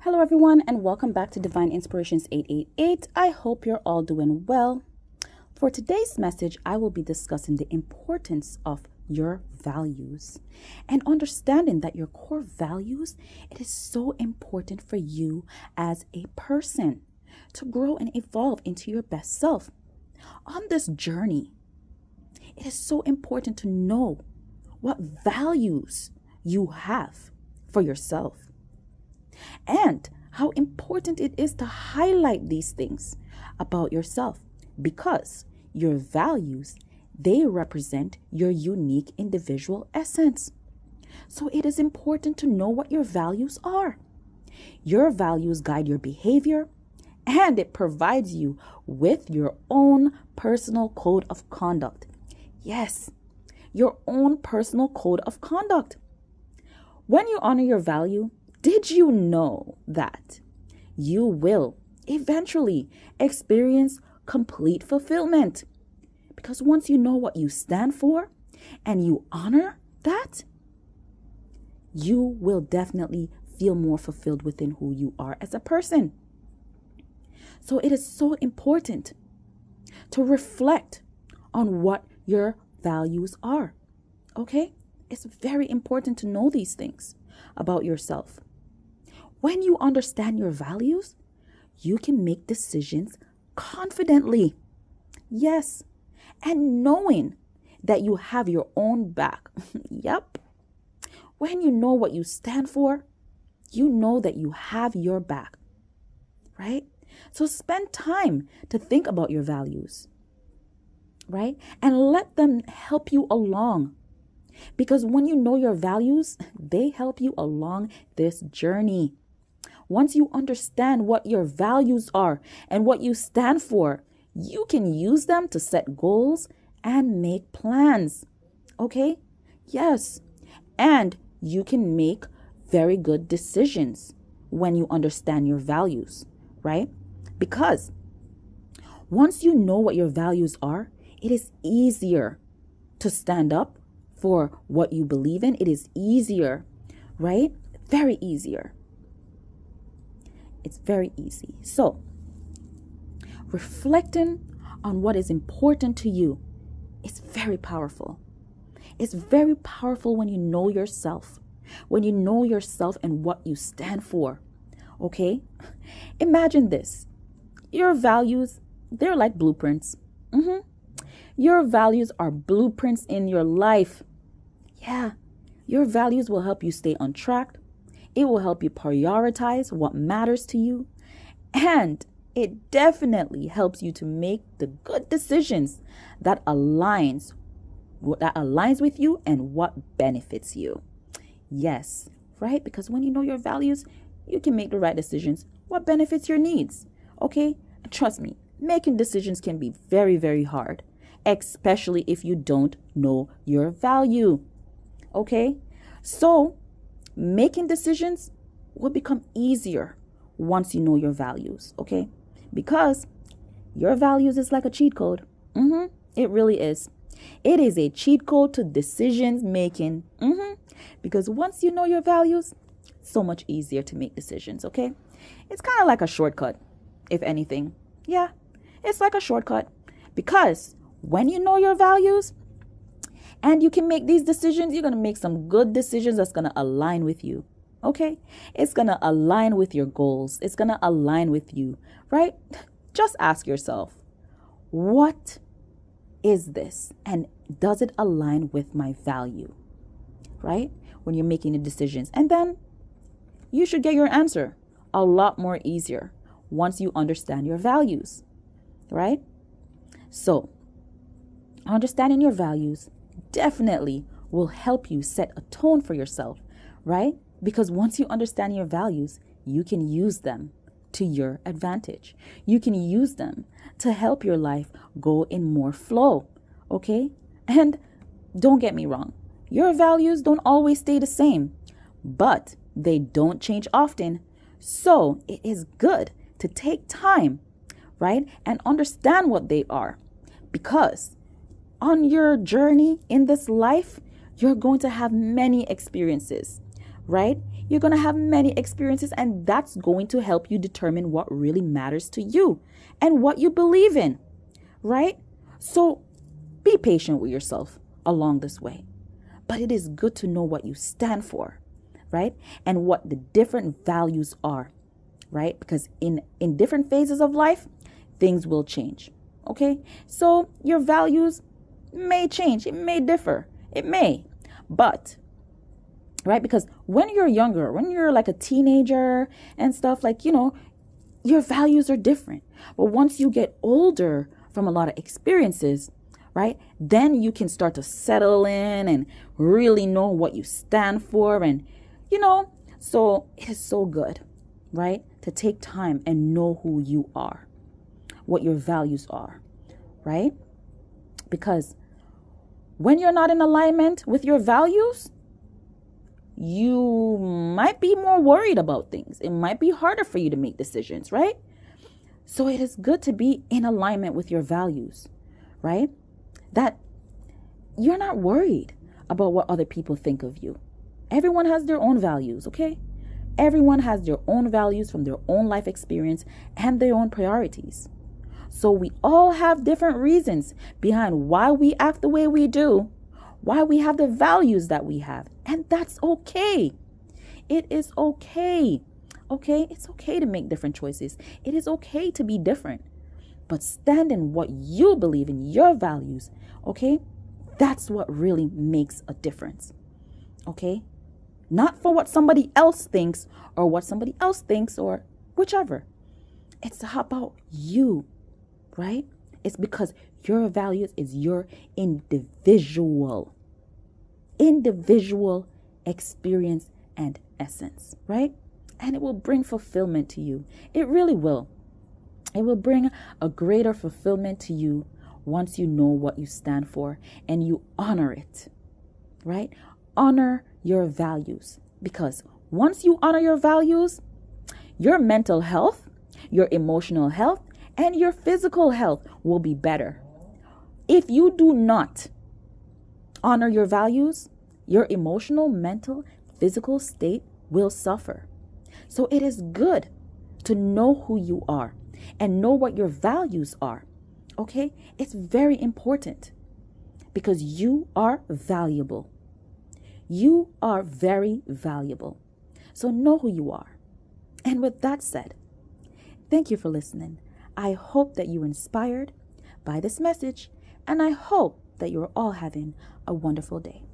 Hello, everyone, and welcome back to Divine Inspirations 888. I hope you're all doing well. For today's message, I will be discussing the importance of your values and understanding that your core values, it is so important for you as a person to grow and evolve into your best self. On this journey, it is so important to know what values you have for yourself and how important it is to highlight these things about yourself, because your values, they represent your unique individual essence. So it is important to know what your values are. Your values guide your behavior, and it provides you with your own personal code of conduct. Yes, your own personal code of conduct. When you honor your value, did you know that you will eventually experience complete fulfillment? Because once you know what you stand for and you honor that, you will definitely feel more fulfilled within who you are as a person. So it is so important to reflect on what your values are. Okay? It's very important to know these things about yourself. When you understand your values, you can make decisions confidently. Yes. And knowing that you have your own back. Yep. When you know what you stand for, you know that you have your back. Right? So spend time to think about your values. Right? And let them help you along. Because when you know your values, they help you along this journey. Once you understand what your values are and what you stand for, you can use them to set goals and make plans. Okay? Yes. And you can make very good decisions when you understand your values, right? Because once you know what your values are, it is easier to stand up for what you believe in. It is easier, right? Very easier. It's very easy. So, reflecting on what is important to you is very powerful. It's very powerful when you know yourself, and what you stand for. Okay? Imagine this. Your values, they're like blueprints. Your values are blueprints in your life. Yeah. Your values will help you stay on track. It will help you prioritize what matters to you. And it definitely helps you to make the good decisions that aligns with you and what benefits you. Yes, right? Because when you know your values, you can make the right decisions. What benefits your needs? Okay? And trust me, making decisions can be very, very hard, especially if you don't know your value. Okay? So, making decisions will become easier once you know your values, okay? Because your values is like a cheat code. It really is. It is a cheat code to decisions making. Because once you know your values, it's so much easier to make decisions, okay? It's kind of like a shortcut, if anything. Yeah, it's like a shortcut. Because when you know your values, and you can make these decisions, you're going to make some good decisions that's going to align with you. Okay? It's going to align with your goals. It's going to align with you, right? Just ask yourself, what is this? And does it align with my value? Right? When you're making the decisions. And then you should get your answer a lot more easier once you understand your values. Right? So, understanding your values definitely will help you set a tone for yourself, right? Because once you understand your values, you can use them to your advantage. You can use them to help your life go in more flow, okay? And don't get me wrong, your values don't always stay the same, but they don't change often. So it is good to take time, right? And understand what they are, because on your journey in this life, you're going to have many experiences, right? You're going to have many experiences, and that's going to help you determine what really matters to you and what you believe in, right? So be patient with yourself along this way. But it is good to know what you stand for, right? And what the different values are, right? Because in different phases of life, things will change, okay? So your values may change. It may differ. It may. But, right? Because when you're younger, when you're like a teenager and stuff, like, your values are different. But once you get older from a lot of experiences, right, then you can start to settle in and really know what you stand for. And, so it is so good, right, to take time and know who you are, what your values are, right? Because when you're not in alignment with your values, you might be more worried about things. It might be harder for you to make decisions, right? So it is good to be in alignment with your values, right? That you're not worried about what other people think of you. Everyone has their own values, okay? Everyone has their own values from their own life experience and their own priorities. So we all have different reasons behind why we act the way we do, why we have the values that we have. And that's okay. It is okay. Okay? It's okay to make different choices. It is okay to be different. But stand in what you believe in, your values. Okay? That's what really makes a difference. Okay? Not for what somebody else thinks or what somebody else thinks or whichever. It's about you, right? It's because your values is your individual experience and essence, right? And it will bring fulfillment to you. It really will. It will bring a greater fulfillment to you once you know what you stand for and you honor it, right? Honor your values, because once you honor your values, your mental health, your emotional health, and your physical health will be better. If you do not honor your values, your emotional, mental, physical state will suffer. So it is good to know who you are and know what your values are. Okay? It's very important because you are valuable. You are very valuable. So know who you are. And with that said, thank you for listening. I hope that you were inspired by this message, and I hope that you're all having a wonderful day.